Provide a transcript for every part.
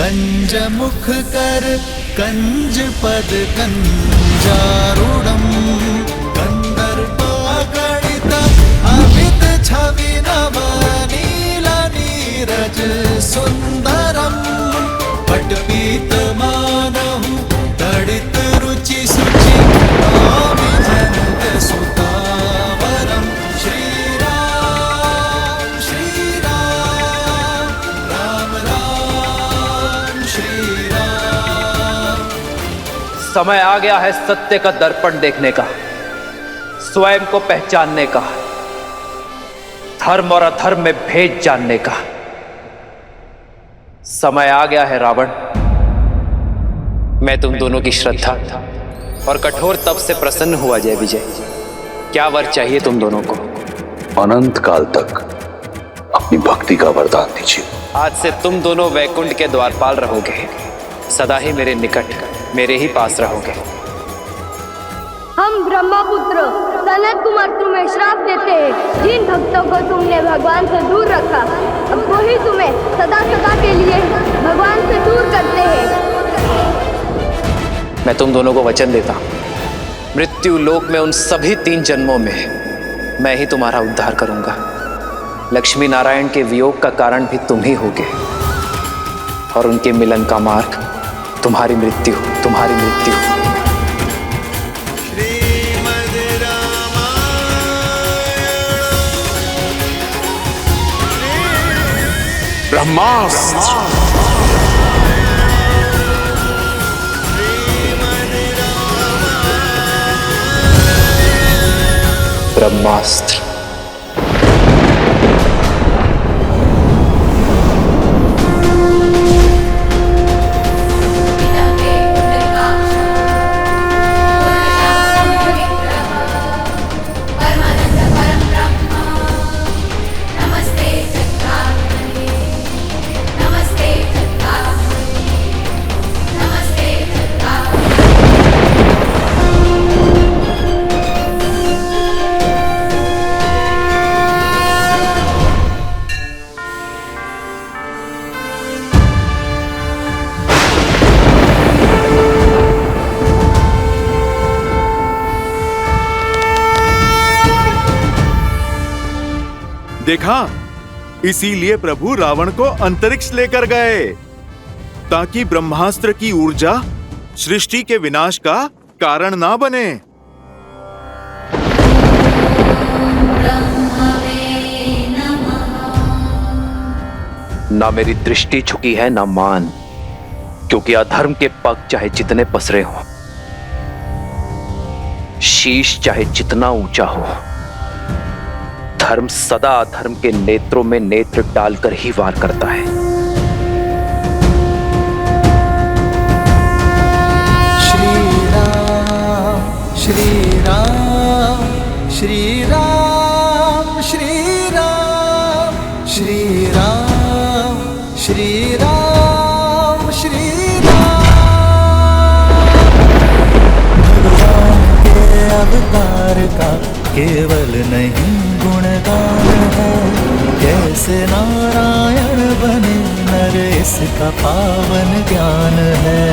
कंज मुख कर कंज पद कंजारूढ़म कंदर्पागणित अमित छवि नव नील नीरज सुंदरम पटपीत मानहु तड़ित रुचि सुचि नामि जनक सुतावरम श्री राम राम राम श्री राम। समय आ गया है सत्य का दर्पण देखने का, स्वयं को पहचानने का, धर्म और अधर्म में भेद जानने का। समय आ गया है रावण, मैं तुम दोनों की श्रद्धा और कठोर तप से प्रसन्न हुआ। जय विजय, क्या वर चाहिए तुम दोनों को? अनंत काल तक अपनी भक्ति का वरदान दीजिए। आज से तुम दोनों वैकुंठ के द्वारपाल रहोगे, सदा ही मेरे निकट, मेरे ही पास रहोगे। हम ब्रह्मपुत्र सनत कुमार तुम्हें श्राप देते हैं। जिन भक्तों को तुमने भगवान से दूर रखा, अब वही तुम्हें सदा सदा के लिए भगवान से दूर करते हैं। मैं तुम दोनों को वचन देता हूं, मृत्यु लोक में उन सभी 3 जन्मों में मैं ही तुम्हारा उद्धार करूंगा। लक्ष्मी नारायण के वियोग का कारण भी तुम ही होगे और उनके मिलन का मार्ग तुम्हारी मृत्यु, तुम्हारी मृत्यु। ब्रह्मास्त्र ब्रह्मास्त्र। देखा, इसीलिए प्रभु रावण को अंतरिक्ष लेकर गए, ताकि ब्रह्मास्त्र की ऊर्जा सृष्टि के विनाश का कारण ना बने। ना मेरी दृष्टि झुकी है ना मान, क्योंकि अधर्म के पग चाहे जितने पसरे हों, शीश चाहे जितना ऊंचा हो, धर्म सदा अधर्म के नेत्रों में नेत्र डालकर ही वार करता है। श्री राम श्री राम श्री राम श्री राम श्री राम श्री राम श्री राम। भगवान के अवतार का केवल नहीं गुणगान है, कैसे नारायण बने नर इसका पावन ज्ञान है।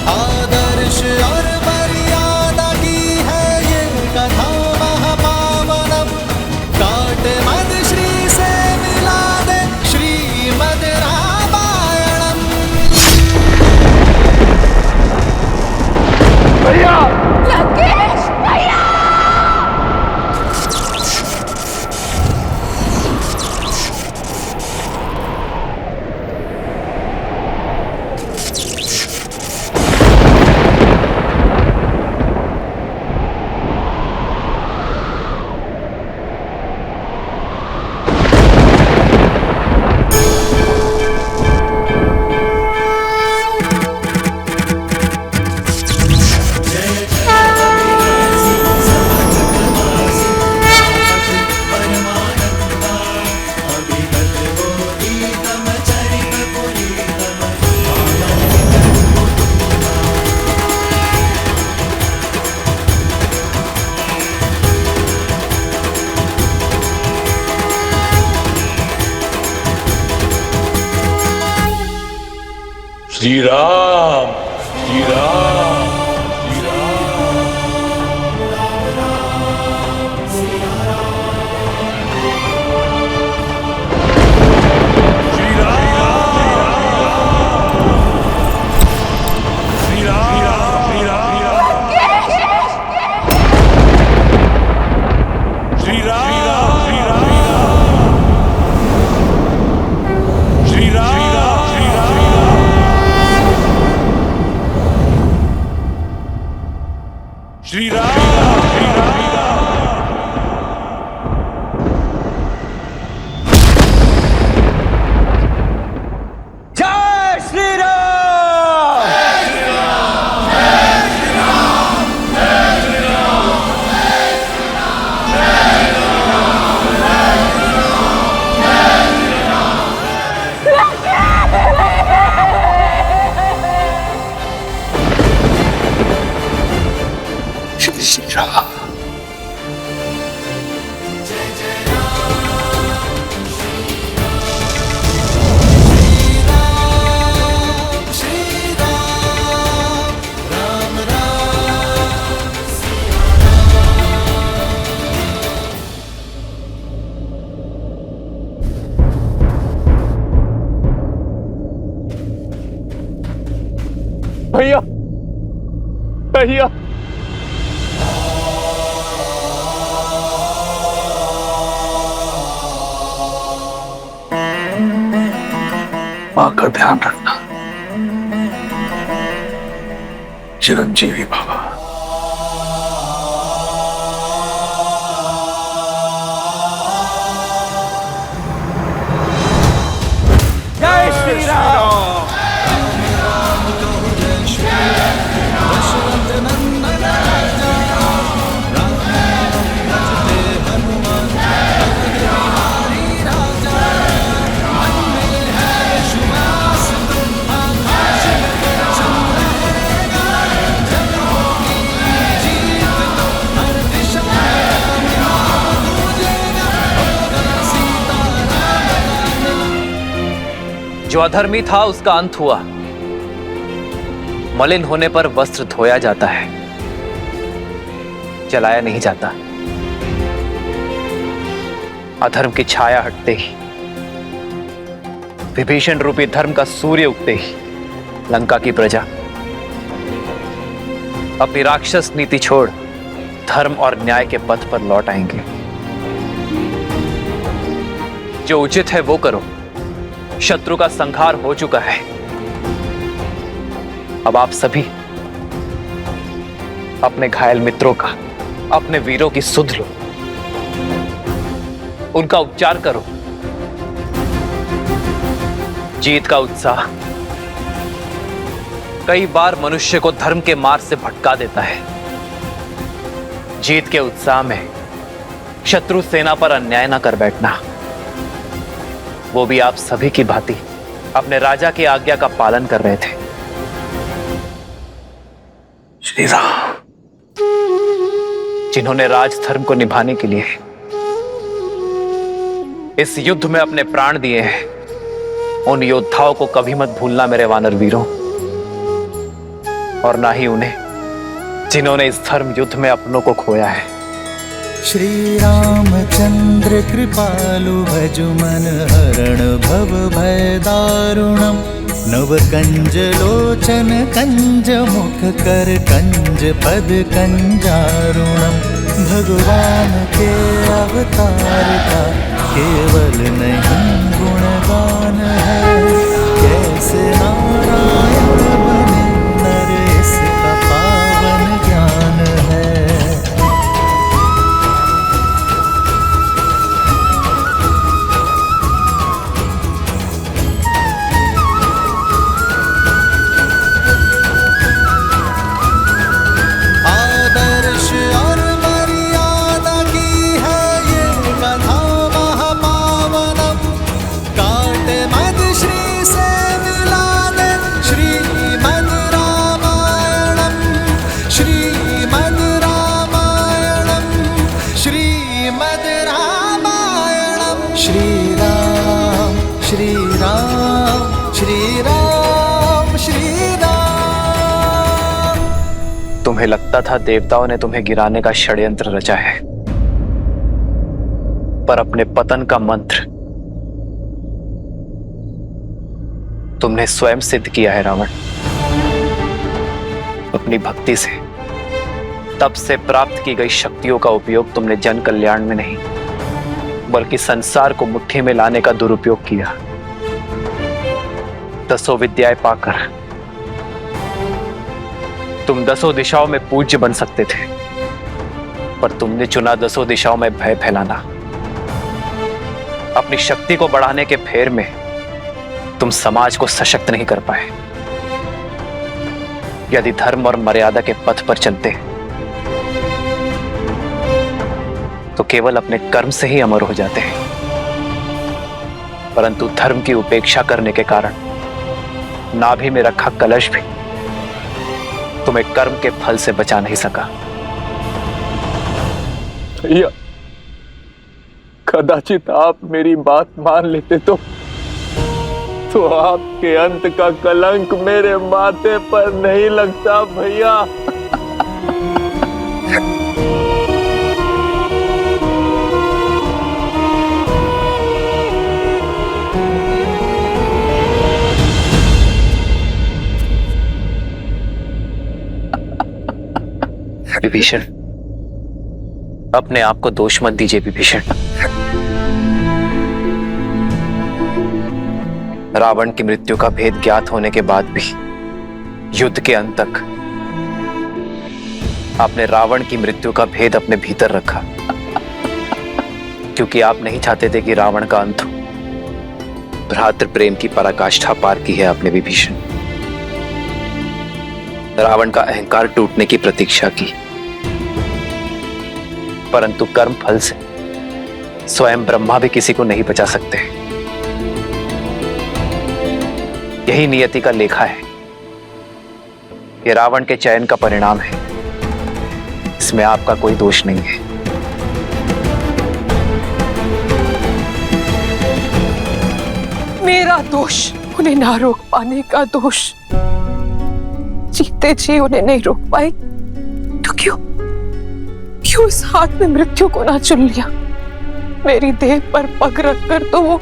आदर्श और मर्यादा की है ये कथा महापावनम, काट मद श्री से मिला दे श्रीमद रामायणम। भैया लकेश भैया! श्री राम, श्री राम, श्री राम। श्री भैया, भैया, मां का ध्यान रखना। चिरंजीवी बाबा। जय श्री राम। जो अधर्मी था उसका अंत हुआ। मलिन होने पर वस्त्र धोया जाता है, जलाया नहीं जाता। अधर्म की छाया हटते ही, विभीषण रूपी धर्म का सूर्य उगते ही, लंका की प्रजा अपनी राक्षस नीति छोड़ धर्म और न्याय के पथ पर लौट आएंगे। जो उचित है वो करो। शत्रु का संहार हो चुका है। अब आप सभी अपने घायल मित्रों का, अपने वीरों की सुध लो, उनका उपचार करो। जीत का उत्साह कई बार मनुष्य को धर्म के मार्ग से भटका देता है। जीत के उत्साह में शत्रु सेना पर अन्याय न कर बैठना। वो भी आप सभी की भांति अपने राजा की आज्ञा का पालन कर रहे थे। श्री राम। जिन्होंने राजधर्म को निभाने के लिए इस युद्ध में अपने प्राण दिए हैं, उन योद्धाओं को कभी मत भूलना मेरे वानर वीरों, और ना ही उन्हें जिन्होंने इस धर्म युद्ध में अपनों को खोया है। श्री रामचंद्र कृपालु भजु मन हरण भव भय दारुणम। नव कंज लोचन कंज मुख कर कंज पद कंजारुणम। भगवान के अवतार का केवल नहीं गुणगान है। कैसे नारायण बने नर इसका पावन ज्ञान है। श्री राम, श्री राम, श्री राम, श्री तुम्हें लगता था देवताओं ने तुम्हें गिराने का षड्यंत्र रचा है, पर अपने पतन का मंत्र तुमने स्वयं सिद्ध किया है रावण। अपनी भक्ति से तब से प्राप्त की गई शक्तियों का उपयोग तुमने जन कल्याण में नहीं, बल्कि संसार को मुट्ठी में लाने का दुरुपयोग किया। 10 विद्याएं पाकर तुम 10 दिशाओं में पूज्य बन सकते थे, पर तुमने चुना 10 दिशाओं में भय फैलाना। अपनी शक्ति को बढ़ाने के फेर में तुम समाज को सशक्त नहीं कर पाए। यदि धर्म और मर्यादा के पथ पर चलते तो केवल अपने कर्म से ही अमर हो जाते हैं, परंतु धर्म की उपेक्षा करने के कारण नाभि में रखा कलश भी तुम्हें कर्म के फल से बचा नहीं सका। भैया, कदाचित आप मेरी बात मान लेते तो आपके अंत का कलंक मेरे माथे पर नहीं लगता भैया। विभीषण, अपने आप को दोष मत दीजिए विभीषण। रावण की मृत्यु का भेद ज्ञात होने के बाद भी युद्ध के अंत तक आपने रावण की मृत्यु का भेद अपने भीतर रखा, क्योंकि आप नहीं चाहते थे कि रावण का अंत हो। भ्रातृ प्रेम की पराकाष्ठा पार की है आपने विभीषण। रावण का अहंकार टूटने की प्रतीक्षा की, परंतु कर्म फल से स्वयं ब्रह्मा भी किसी को नहीं बचा सकते। यही नियति का लेखा है। यह रावण के चयन का परिणाम है, इसमें आपका कोई दोष नहीं है। मेरा दोष उन्हें ना रोक पाने का दोष। जीते जी उन्हें नहीं रोक पाई तो क्यों इस हाथ में मृत्यु को ना चुन लिया? मेरी देह पर पग रखकर तो वो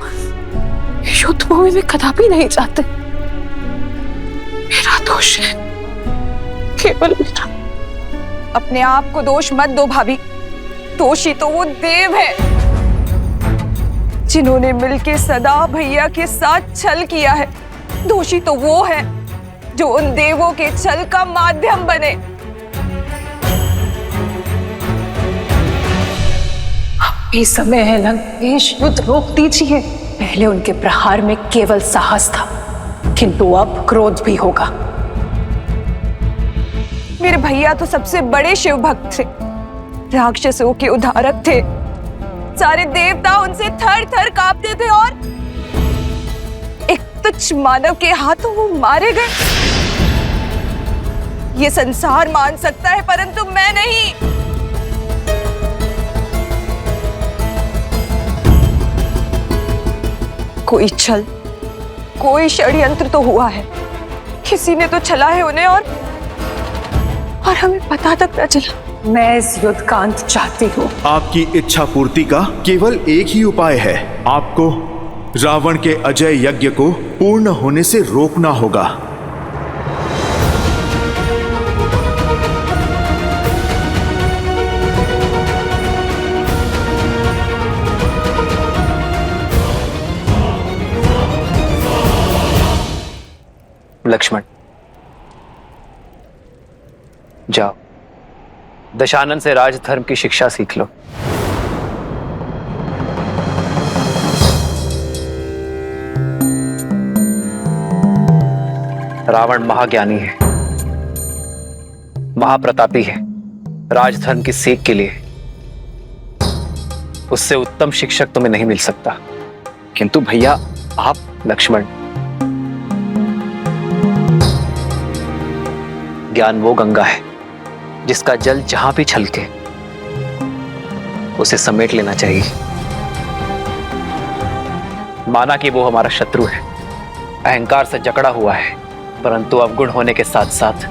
युद्ध भूमि में कदापि नहीं जाते। मेरा दोष है, केवल मेरा। अपने आप को दोष मत दो भाभी। दोषी तो वो देव है जिन्होंने मिलके सदा भैया के साथ छल किया है। दोषी तो वो है जो उन देवों के छल का माध्यम बने। अभी समय है लंकेश, युद्ध रोक दीजिए। पहले उनके प्रहार में केवल साहस था, किंतु अब क्रोध भी होगा। मेरे भैया तो सबसे बड़े शिव भक्त थे, राक्षसों के उद्धारक थे। सारे देवता उनसे थर थर कांपते थे और एक तुच्छ मानव के हाथों वो मारे गए। ये संसार मान सकता है, परंतु मैं नहीं। कोई छल, कोई षड्यंत्र तो हुआ है। किसी ने तो छला है उन्हें और हमें पता तक न चला। मैं इस युद्ध का अंत चाहती हूँ। आपकी इच्छा पूर्ति का केवल एक ही उपाय है। आपको रावण के अजय यज्ञ को पूर्ण होने से रोकना होगा। लक्ष्मण, जाओ दशानन से राजधर्म की शिक्षा सीख लो। रावण महाज्ञानी है, महाप्रतापी है। राजधर्म की सीख के लिए उससे उत्तम शिक्षक तुम्हें नहीं मिल सकता। किंतु भैया आप। लक्ष्मण, ज्ञान वो गंगा है जिसका जल जहां भी छलके उसे समेट लेना चाहिए। माना कि वो हमारा शत्रु है, अहंकार से जकड़ा हुआ है, परंतु अवगुण होने के साथ साथ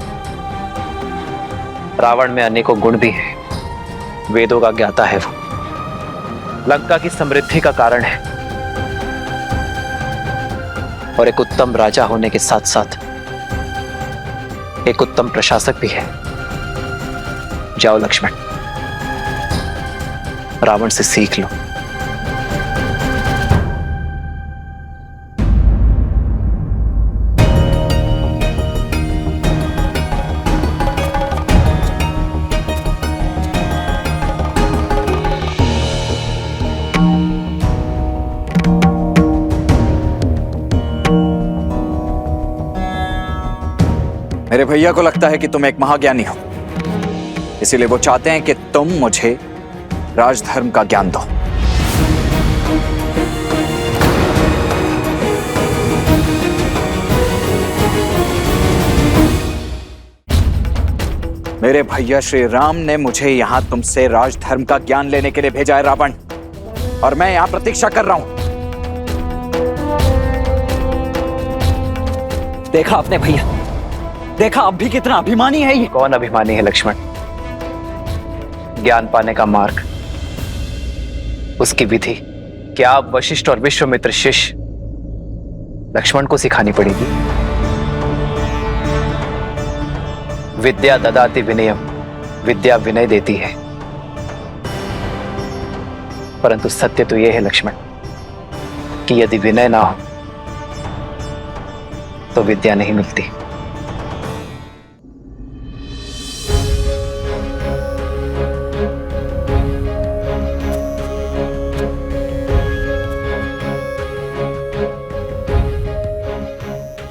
रावण में अनेकों गुण भी हैं, वेदों का ज्ञाता है वो, लंका की समृद्धि का कारण है, और एक उत्तम राजा होने के साथ साथ एक उत्तम प्रशासक भी है। जाओ लक्ष्मण, रावण से सीख लो। मेरे भैया को लगता है कि तुम एक महाज्ञानी हो, इसीलिए वो चाहते हैं कि तुम मुझे राजधर्म का ज्ञान दो। मेरे भैया श्री राम ने मुझे यहां तुमसे राजधर्म का ज्ञान लेने के लिए भेजा है रावण, और मैं यहां प्रतीक्षा कर रहा हूं। देखा आपने भैया, देखा अब भी कितना अभिमानी है ये। कौन अभिमानी है लक्ष्मण? ज्ञान पाने का मार्ग, उसकी विधि क्या आप वशिष्ठ और विश्वामित्र शिष्य लक्ष्मण को सिखानी पड़ेगी? विद्या ददाति विनयम, विद्या विनय देती है, परंतु सत्य तो यह है लक्ष्मण कि यदि विनय ना हो तो विद्या नहीं मिलती।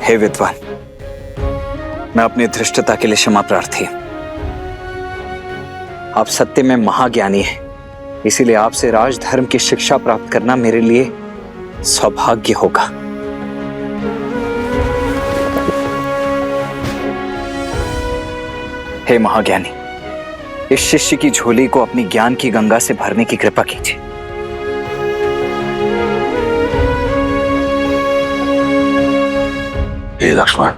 हे विद्वान, मैं अपनी धृष्टता के लिए क्षमा प्रार्थी हूं। आप सत्य में महाज्ञानी हैं, इसीलिए आपसे राजधर्म की शिक्षा प्राप्त करना मेरे लिए सौभाग्य होगा। हे महाज्ञानी, इस शिष्य की झोली को अपनी ज्ञान की गंगा से भरने की कृपा कीजिए। हे लक्ष्मण,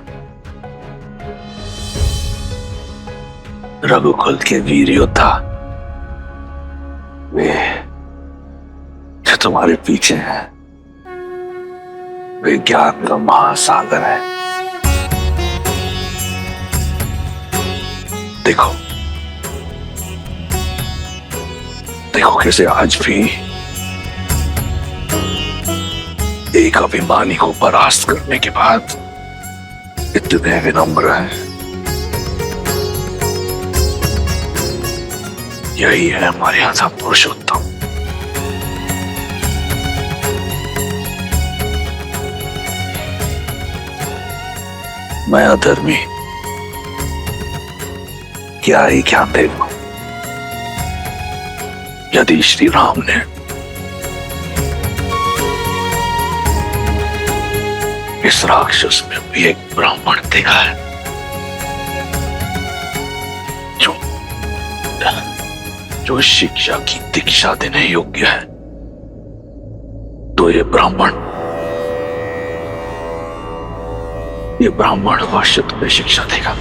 रघुकुल के वीर योद्धा, वे जो तुम्हारे पीछे हैं, वे ज्ञान का महासागर है। देखो देखो कैसे आज भी एक अभिमानी को परास्त करने के बाद इतने विनम्र हैं। यही है हमारे यहाँ पुरुषोत्तम। मैं अधर्मी क्या ही ज्ञान दे दूं? यदि श्री राम ने इस राक्षस में भी एक ब्राह्मण देखा है जो शिक्षा की दीक्षा देने योग्य है, तो ये ब्राह्मण अवश्य तुम्हें शिक्षा देगा।